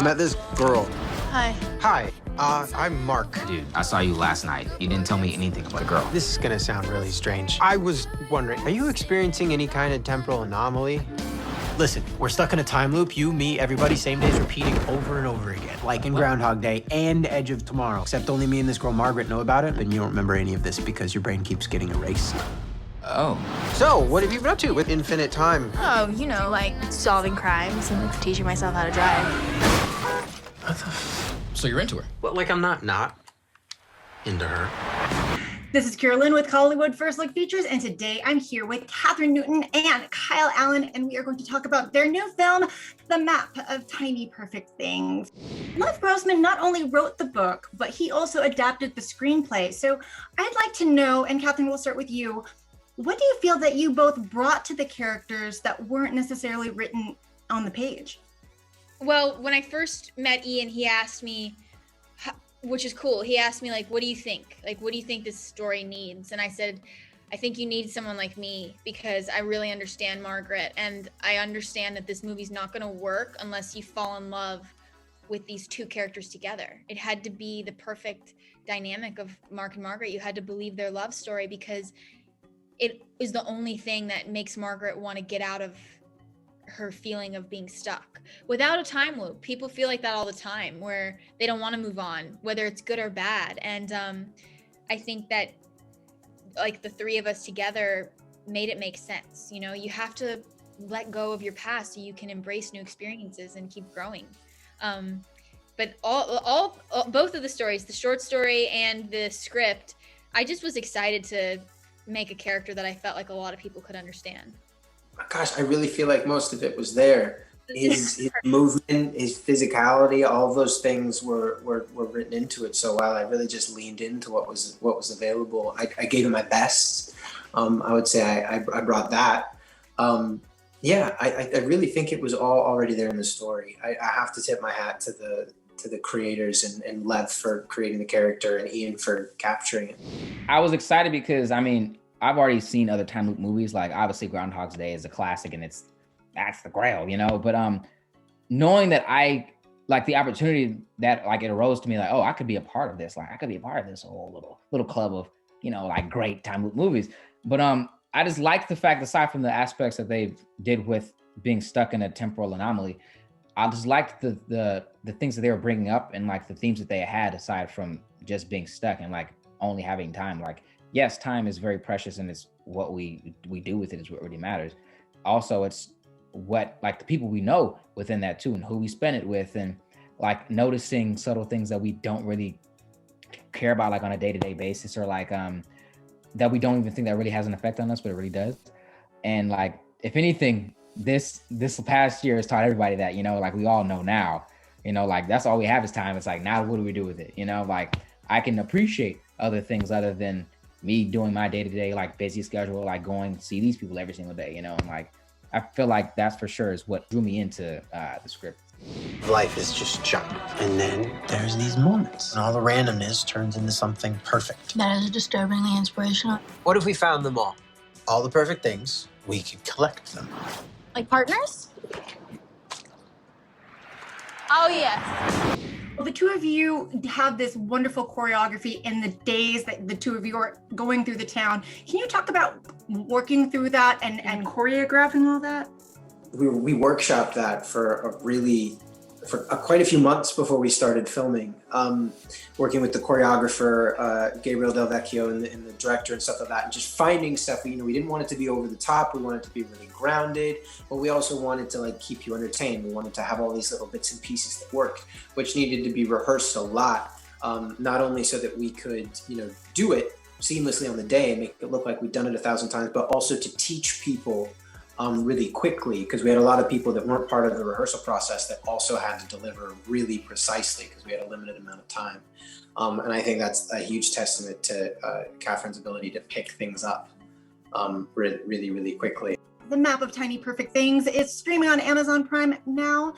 I met this girl. Hi. Hi, I'm Mark. Dude, I saw you last night. You didn't tell me anything about the girl. This is gonna sound really strange. I was wondering, are you experiencing any kind of temporal anomaly? Listen, we're stuck in a time loop. You, me, everybody, same days repeating over and over again. Like in Groundhog Day and Edge of Tomorrow. Except only me and this girl Margaret know about it, and you don't remember any of this because your brain keeps getting erased. Oh. So, what have you been up to with infinite time? Oh, you know, like solving crimes and like teaching myself how to drive. What the So you're into her? Well, like, I'm not into her. This is KIYRA LYNN with Hollywood First Look Features, and today I'm here with Kathryn Newton and Kyle Allen, and we are going to talk about their new film, The Map of Tiny Perfect Things. Lev Grossman not only wrote the book, but he also adapted the screenplay. So I'd like to know, and Kathryn, we'll start with you, what do you feel that you both brought to the characters that weren't necessarily written on the page? Well, when I first met Ian, he asked me, which is cool. He asked me, like, what do you think? Like, what do you think this story needs? And I said, I think you need someone like me because I really understand Margaret. And I understand that this movie's not going to work unless you fall in love with these two characters together. It had to be the perfect dynamic of Mark and Margaret. You had to believe their love story because it is the only thing that makes Margaret want to get out of her feeling of being stuck. Without a time loop, people feel like that all the time, where they don't want to move on, whether it's good or bad. And I think that, like, the three of us together made it make sense. You know, you have to let go of your past so you can embrace new experiences and keep growing. But both of the stories, the short story and the script, I just was excited to make a character that I felt like a lot of people could understand. Gosh, I really feel like most of it was there. His movement, his physicality, all those things were written into it so well. I really just leaned into what was available. I gave it my best. I would say I brought that. Yeah, I really think it was all already there in the story. I have to tip my hat to the creators and Lev for creating the character and Ian for capturing it. I was excited because, I mean, I've already seen other time loop movies. Like, obviously Groundhog's Day is a classic and that's the grail, you know? But knowing that I, like, the opportunity that, like, it arose to me, like, oh, I could be a part of this. Like, I could be a part of this whole little club of, you know, like, great time loop movies. But I just liked the fact, aside from the aspects that they did with being stuck in a temporal anomaly, I just liked the things that they were bringing up and, like, the themes that they had aside from just being stuck and, like, only having time. Like, yes, time is very precious and it's what we do with it is what really matters. Also, it's what, like, the people we know within that too and who we spend it with, and, like, noticing subtle things that we don't really care about, like, on a day-to-day basis, or, like, that we don't even think that really has an effect on us, but it really does. And, like, if anything, this past year has taught everybody that, you know, like, we all know now, you know, like, that's all we have is time. It's like, now what do we do with it? You know, like, I can appreciate other things other than me doing my day-to-day, like, busy schedule, like going to see these people every single day, you know, and, like, I feel like that's for sure is what drew me into the script. Life is just junk. And then there's these moments. And all the randomness turns into something perfect. That is disturbingly inspirational. What if we found them all? All the perfect things, we could collect them. Like partners? Oh, yes. Well, the two of you have this wonderful choreography in the days that the two of you are going through the town. Can you talk about working through that and choreographing all that? We workshopped that for quite a few months before we started filming, working with the choreographer, Gabriel Del Vecchio, and the director and stuff like that, and just finding stuff. You know, we didn't want it to be over the top. We wanted it to be really grounded, but we also wanted to, like, keep you entertained. We wanted to have all these little bits and pieces that work, which needed to be rehearsed a lot, not only so that we could, you know, do it seamlessly on the day and make it look like we'd done it 1,000 times, but also to teach people really quickly, because we had a lot of people that weren't part of the rehearsal process that also had to deliver really precisely because we had a limited amount of time. And I think that's a huge testament to Kathryn's ability to pick things up really, really quickly. The Map of Tiny Perfect Things is streaming on Amazon Prime now.